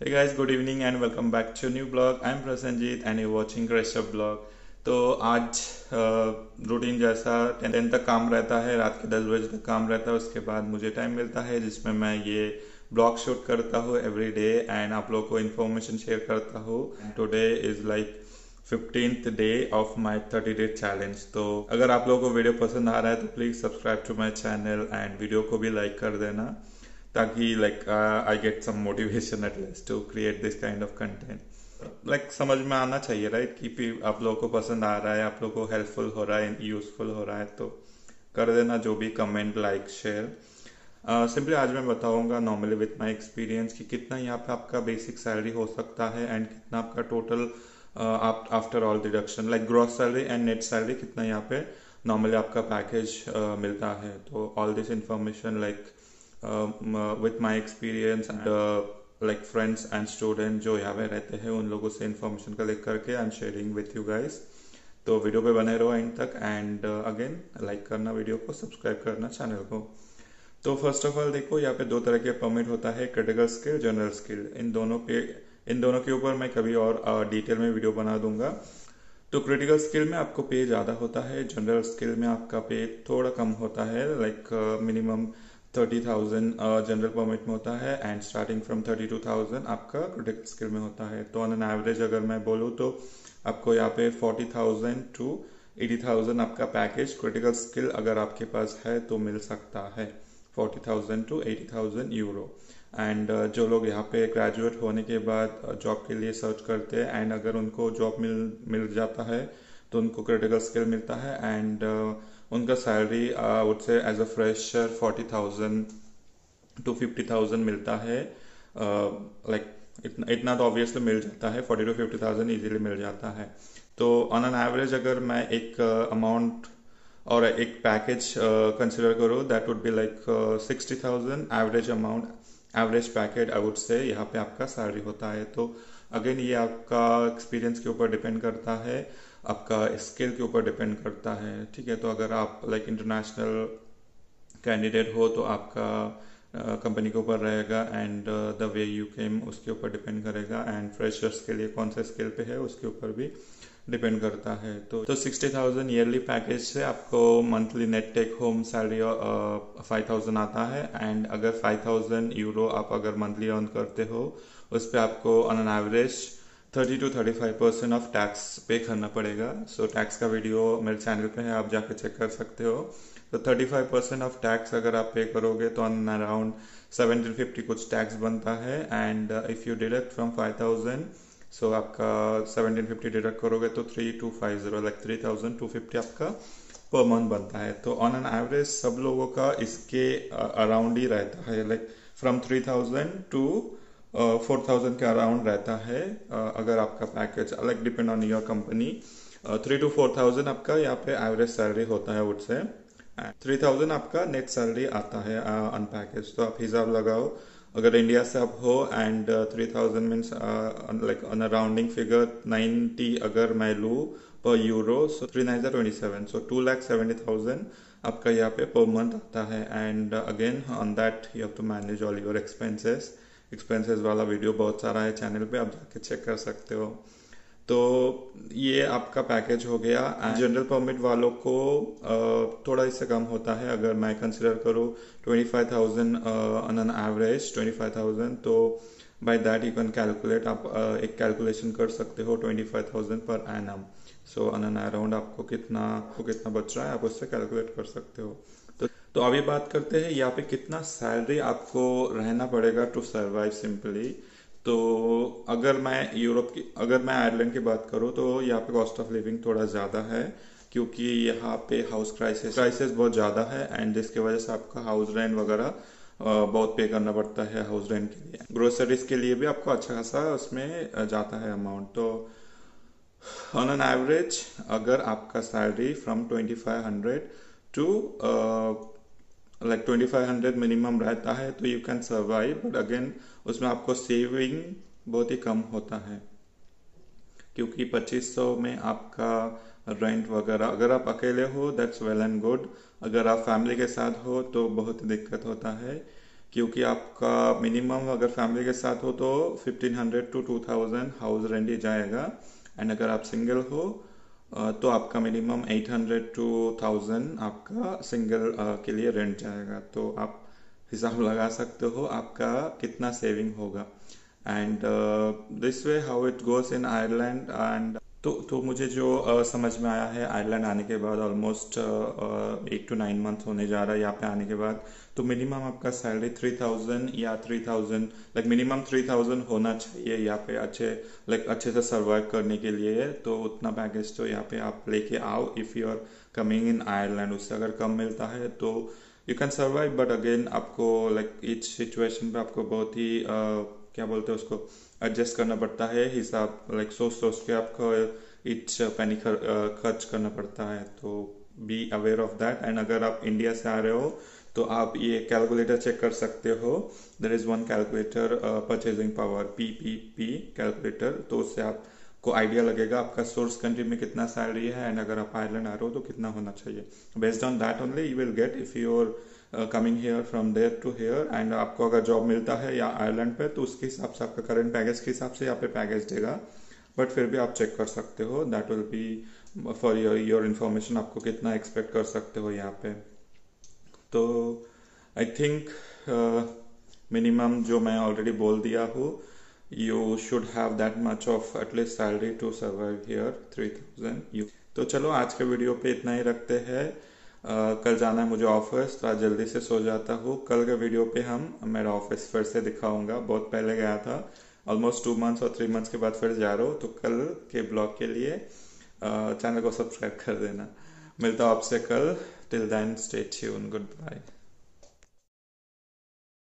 Hey guys, good evening and welcome back to a new blog. I'm Prasenjit and you're watching Rishabh blog. तो आज routine जैसा 10 तक काम रहता है, रात के 10 बजे तक काम रहता है। उसके बाद मुझे टाइम मिलता है जिसमें मैं ये ब्लॉग शूट करता हूँ एवरी डे एंड आप लोगों को इन्फॉर्मेशन शेयर करता हूँ। Today is like 15th day of my 30 day challenge. तो अगर आप लोगों को वीडियो पसंद आ रहा है तो please subscribe to my channel and video को भी लाइक कर देना ताकि like I get some motivation at least to create this kind of content. Like समझ में आना चाहिए राइट कि आप लोगों को पसंद आ रहा है, आप लोगों को हेल्पफुल हो रहा है, यूजफुल हो रहा है तो कर देना जो भी कमेंट लाइक शेयर। सिंपली आज मैं बताऊंगा नॉर्मली विथ माय एक्सपीरियंस कि कितना यहाँ पे आपका बेसिक सैलरी हो सकता है एंड कितना आपका total after all deduction like gross salary and net salary कितना यहाँ पे नॉर्मली आपका पैकेज मिलता है। तो all this information like with my experience and like friends and student जो यहाँ पे रहते हैं उन लोगों से इंफॉर्मेशन कलेक्ट करके I am sharing with you guys. तो वीडियो पे बने रहो एंड तक एंड अगेन लाइक करना वीडियो को, सब्सक्राइब करना चैनल को। तो फर्स्ट ऑफ ऑल देखो यहाँ पे दो तरह के परमिट होता है, क्रिटिकल स्किल, जनरल स्किल। इन दोनों के ऊपर मैं कभी और डिटेल में वीडियो बना दूंगा। तो क्रिटिकल स्किल में आपको पे ज़्यादा होता है, जनरल स्किल में आपका पे थोड़ा कम होता है लाइक मिनिमम 30,000 जनरल परमिट में होता है एंड स्टार्टिंग फ्रॉम 32,000 आपका क्रिटिकल स्किल में होता है। तो ऑन एन एवरेज अगर मैं बोलूँ तो आपको यहाँ पे 40,000 to 80,000 आपका पैकेज क्रिटिकल स्किल अगर आपके पास है तो मिल सकता है, 40,000 to 80,000 यूरो। एंड जो लोग यहाँ पे ग्रेजुएट होने के बाद जॉब के लिए सर्च करते हैं एंड अगर उनको जॉब मिल जाता है तो उनको क्रिटिकल स्किल मिलता है एंड उनका salary would say as a fresher 40,000 to 50,000 मिलता है। लाइक इतना तो ऑब्वियसली मिल जाता है, 40 to 50,000 इजीली मिल जाता है। तो ऑन एन एवरेज अगर मैं एक अमाउंट और एक पैकेज कंसिडर करूँ that would be like 60,000 average amount, average package I would say यहाँ पे आपका सैलरी होता है। तो अगेन ये आपका एक्सपीरियंस के ऊपर डिपेंड करता है, आपका स्किल के ऊपर डिपेंड करता है, ठीक है। तो अगर आप लाइक इंटरनेशनल कैंडिडेट हो तो आपका कंपनी के ऊपर रहेगा and the way you came उसके ऊपर डिपेंड करेगा एंड फ्रेशर्स के लिए कौन सा स्किल पे है उसके ऊपर भी डिपेंड करता है। तो 60,000 ईयरली पैकेज से आपको monthly net take home salary 5,000 आता है एंड अगर 5,000 यूरो आप अगर मंथली अर्न करते हो उस पर आपको on an average 30 to 35% of tax पे करना पड़ेगा। सो टैक्स का वीडियो मेरे चैनल पे है, आप जाके चेक कर सकते हो। तो 35% ऑफ टैक्स अगर आप पे करोगे तो ऑन अराउंड 1750 कुछ टैक्स बनता है and if you deduct from 5,000 सो आपका 1750 डिडक्ट करोगे तो 3250 लाइक 3,250 आपका पर मंथ बनता है। तो ऑन एन एवरेज सब लोगों का इसके अराउंड ही रहता है लाइक फ्रॉम 3,000 to 4,000 के अराउंड रहता है। अगर आपका package like depend on your company 3 to 4,000 आपका यहाँ पे एवरेज सैलरी होता है वुड से 3,000 आपका नेट सैलरी आता है अन पैकेज। तो आप हिसाब लगाओ अगर इंडिया से आप हो and 3,000 means like on a rounding figure 90 अगर मैं लूँ पर यूरो सो 3 9 27 सो 2,70,000 आपका यहाँ पे पर मंथ आता है and again on that you have to manage all your expenses वाला वीडियो बहुत सारा है चैनल पे, आप जाके चेक कर सकते हो। तो ये आपका पैकेज हो गया। जनरल परमिट वालों को थोड़ा इससे कम होता है, अगर मैं कंसिडर करूँ 25,000 ऑन एन एवरेज 25,000 तो by that you can calculate, आप एक कैलकुलेशन कर सकते हो 25,000 per annum. So on an around आपको कितना बच रहा है आप उससे कैलकुलेट कर सकते हो। तो अभी बात करते हैं यहाँ पे कितना सैलरी आपको रहना पड़ेगा टू सर्वाइव सिंपली। तो अगर मैं आयरलैंड की बात करूँ तो यहाँ पे कॉस्ट ऑफ लिविंग थोड़ा ज़्यादा है क्योंकि यहाँ पे हाउस क्राइसिस बहुत ज़्यादा है एंड जिसकी वजह से आपका हाउस रेंट वगैरह बहुत पे करना पड़ता है हाउस रेंट के लिए। ग्रोसरीज के लिए भी आपको अच्छा खासा उसमें जाता है अमाउंट। तो ऑन एन एवरेज अगर आपका salary from 2,500 to like 2,500 minimum रहता है तो you can survive, but again उसमें आपको सेविंग बहुत ही कम होता है क्योंकि 2,500 में आपका रेंट वगैरह, अगर आप अकेले हो दैट्स वेल एंड गुड, अगर आप फैमिली के साथ हो तो बहुत दिक्कत होता है क्योंकि आपका मिनिमम अगर फैमिली के साथ हो तो 1500 to 2000 हाउस रेंट ही जाएगा। एंड अगर आप सिंगल हो तो आपका मिनिमम 800 to 1000 आपका सिंगल के लिए रेंट जाएगा। तो आप हिसाब लगा सकते हो आपका कितना सेविंग होगा। And this way how it goes in Ireland. And तो मुझे जो समझ में आया है आयरलैंड आने के बाद, ऑलमोस्ट 8 to 9 मंथ होने जा रहा है यहाँ पे आने के बाद, तो मिनिमम आपका सैलरी 3000 या 3000 लाइक मिनिमम 3000 होना चाहिए यहाँ पे अच्छे से सर्वाइव करने के लिए। तो उतना पैकेज तो यहाँ पे आप लेके आओ if you are coming in Ireland. उससे अगर कम मिलता है तो you can survive, but again आपको लाइक ईच सिचुएशन पे आपको बहुत ही क्या बोलते हैं उसको एडजस्ट करना पड़ता है। हिसाब लाइक सोच के आपको ईच पेनी खर्च करना पड़ता है। तो be aware of that. And अगर आप इंडिया से आ रहे हो तो आप ये कैलकुलेटर चेक कर सकते हो। There is one calculator, purchasing power, PPP calculator. तो उससे आपको आइडिया लगेगा आपका सोर्स कंट्री में कितना सैलरी है एंड अगर आप आयरलैंड आ रहे हो तो कितना होना चाहिए। Based on that only you will get if you are coming here from there to here. And आपको अगर जॉब मिलता है या आयरलैंड पे तो उसके हिसाब से आपका करंट पैकेज के हिसाब से यहाँ पे पैकेज देगा। बट फिर भी आप चेक कर सकते हो। That will be for your information, आपको कितना एक्सपेक्ट कर सकते हो यहाँ पे। तो आई थिंक मिनिमम जो मैं ऑलरेडी बोल दिया हूँ, you should have that much of at least salary to survive here 3000 you. तो चलो आज के वीडियो पे इतना ही रखते हैं। कल जाना है मुझे ऑफिस, तो आज जल्दी से सो जाता हूँ। कल के वीडियो पे हम मेरा ऑफिस फिर से दिखाऊंगा। बहुत पहले गया था, ऑलमोस्ट 2 मंथ्स और 3 मंथ्स के बाद फिर जा रहा हूँ। तो कल के ब्लॉग के लिए चैनल को सब्सक्राइब कर देना। मिलता हूँ आपसे कल। Till then stay tuned, good bye.